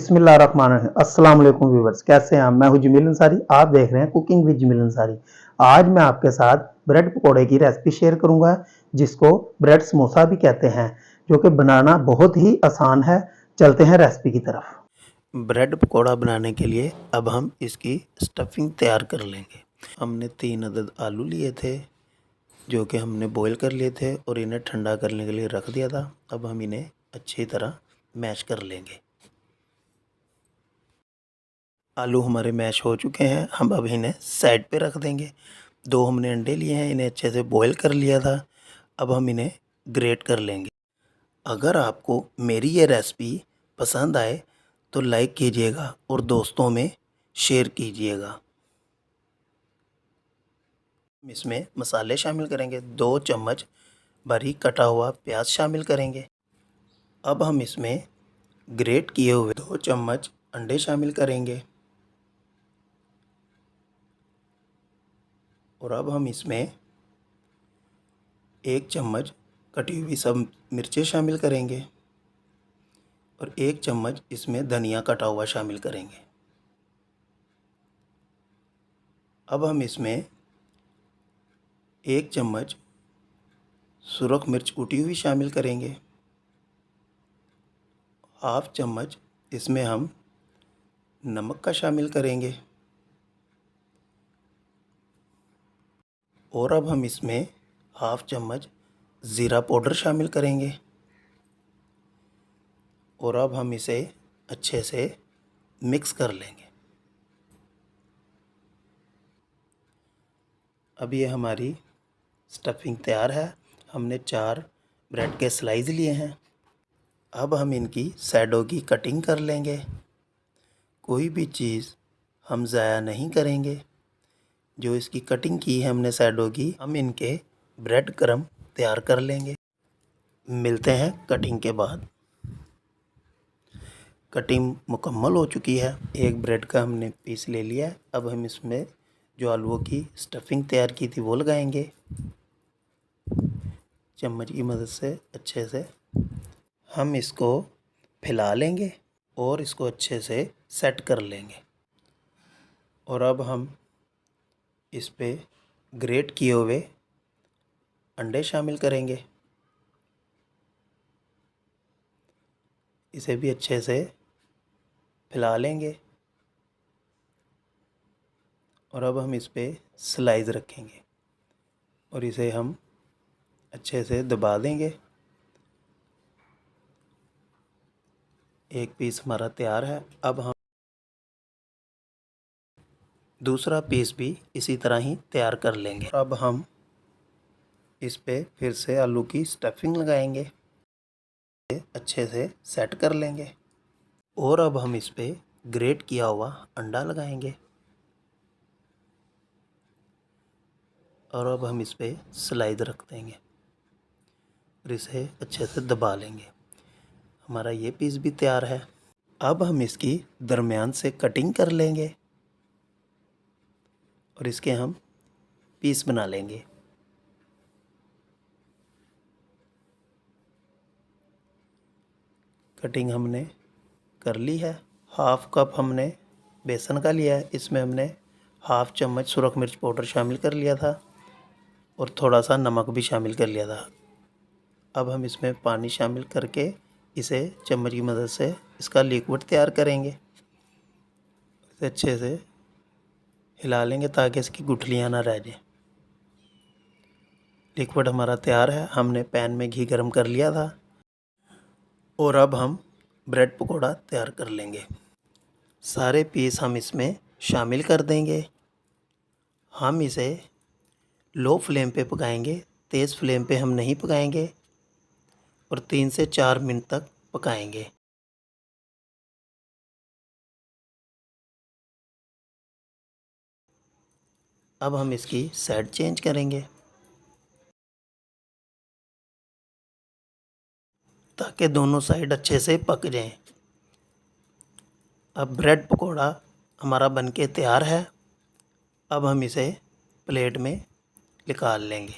बिस्मिल्लाहिर्रहमानिर्रहीम। अस्सलाम वालेकुम व्यूअर्स, कैसे हैं आप? मैं हूं जमील अंसारी, आप देख रहे हैं कुकिंग विद जमील अंसारी। आज मैं आपके साथ ब्रेड पकोड़े की रेसिपी शेयर करूंगा, जिसको ब्रेड समोसा भी कहते हैं, जो कि बनाना बहुत ही आसान है। चलते हैं रेसिपी की तरफ। ब्रेड पकोड़ा बनाने के लिए अब हम इसकी स्टफिंग तैयार कर लेंगे। हमने 3 अदद आलू लिए थे, जो कि हमने बॉईल कर लिए थे और इन्हें ठंडा करने के लिए रख दिया था। अब हम इन्हें अच्छी तरह मैश कर लेंगे। आलू हमारे मैश हो चुके हैं, हम अब इन्हें साइड पे रख देंगे। 2 हमने अंडे लिए हैं, इन्हें अच्छे से बॉईल कर लिया था। अब हम इन्हें ग्रेट कर लेंगे। अगर आपको मेरी ये रेसिपी पसंद आए तो लाइक कीजिएगा और दोस्तों में शेयर कीजिएगा। इसमें मसाले शामिल करेंगे। 2 चम्मच बारीक कटा हुआ प्याज शामिल करेंगे। अब हम इसमें ग्रेट किए हुए 2 चम्मच अंडे शामिल करेंगे और अब हम इसमें 1 चम्मच कटी हुई सब मिर्चें शामिल करेंगे और 1 चम्मच इसमें धनिया कटा हुआ शामिल करेंगे। अब हम इसमें 1 चम्मच सुरख मिर्च कुटी हुई शामिल करेंगे। हाफ चम्मच इसमें हम नमक का शामिल करेंगे और अब हम इसमें हाफ चम्मच ज़ीरा पाउडर शामिल करेंगे और अब हम इसे अच्छे से मिक्स कर लेंगे। अब ये हमारी स्टफिंग तैयार है। हमने 4 ब्रेड के स्लाइस लिए हैं। अब हम इनकी साइडों की कटिंग कर लेंगे। कोई भी चीज़ हम ज़ाया नहीं करेंगे। जो इसकी कटिंग की है हमने साइडों की, हम इनके ब्रेड क्रम्ब तैयार कर लेंगे। मिलते हैं कटिंग के बाद। कटिंग मुकम्मल हो चुकी है। एक ब्रेड का हमने पीस ले लिया है। अब हम इसमें जो आलूओं की स्टफिंग तैयार की थी वो लगाएंगे। चम्मच की मदद से अच्छे से हम इसको फैला लेंगे और इसको अच्छे से सेट कर लेंगे। और अब हम इस पे ग्रेट किए हुए अंडे शामिल करेंगे। इसे भी अच्छे से फैला लेंगे और अब हम इस पे स्लाइस रखेंगे और इसे हम अच्छे से दबा देंगे। एक पीस हमारा तैयार है। अब हम दूसरा पीस भी इसी तरह ही तैयार कर लेंगे। अब हम इस पे फिर से आलू की स्टफिंग लगाएंगे, अच्छे से सेट कर लेंगे और अब हम इस पे ग्रेट किया हुआ अंडा लगाएंगे और अब हम इस पे स्लाइस रख देंगे और इसे अच्छे से दबा लेंगे। हमारा ये पीस भी तैयार है। अब हम इसकी दरमियान से कटिंग कर लेंगे और इसके हम पीस बना लेंगे। कटिंग हमने कर ली है। हाफ कप हमने बेसन का लिया है। इसमें हमने हाफ चम्मच सुरख मिर्च पाउडर शामिल कर लिया था और थोड़ा सा नमक भी शामिल कर लिया था। अब हम इसमें पानी शामिल करके इसे चम्मच की मदद से इसका लिक्विड तैयार करेंगे। इसे अच्छे से हिला लेंगे ताकि इसकी गुठलियाँ ना रह जाएं। लिक्विड हमारा तैयार है। हमने पैन में घी गरम कर लिया था और अब हम ब्रेड पकोड़ा तैयार कर लेंगे। सारे पीस हम इसमें शामिल कर देंगे। हम इसे लो फ्लेम पे पकाएंगे, तेज़ फ्लेम पे हम नहीं पकाएंगे और 3 से 4 मिनट तक पकाएंगे। अब हम इसकी साइड चेंज करेंगे ताकि दोनों साइड अच्छे से पक जाएं। अब ब्रेड पकोड़ा हमारा बनके तैयार है। अब हम इसे प्लेट में निकाल लेंगे।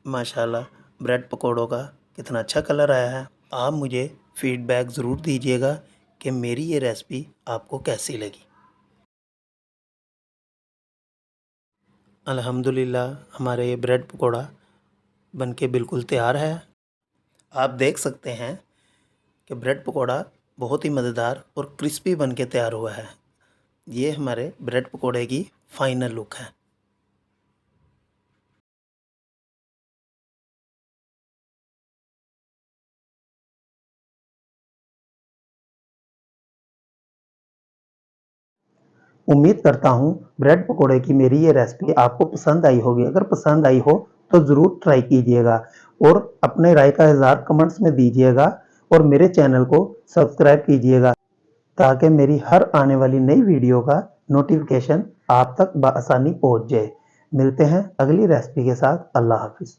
माशाल्लाह ब्रेड पकोड़ों का कितना अच्छा कलर आया है। आप मुझे फ़ीडबैक ज़रूर दीजिएगा कि मेरी ये रेसिपी आपको कैसी लगी। अल्हम्दुलिल्लाह हमारे ये ब्रेड पकोड़ा बनके बिल्कुल तैयार है। आप देख सकते हैं कि ब्रेड पकोड़ा बहुत ही मज़ेदार और क्रिस्पी बनके तैयार हुआ है। ये हमारे ब्रेड पकोड़े की फाइनल लुक है। उम्मीद करता हूँ ब्रेड पकोड़े की मेरी ये रेसिपी आपको पसंद आई होगी। अगर पसंद आई हो तो ज़रूर ट्राई कीजिएगा और अपने राय का इज़हार कमेंट्स में दीजिएगा और मेरे चैनल को सब्सक्राइब कीजिएगा ताकि मेरी हर आने वाली नई वीडियो का नोटिफिकेशन आप तक बआसानी पहुँच जाए। मिलते हैं अगली रेसिपी के साथ। अल्लाह हाफ़िज़।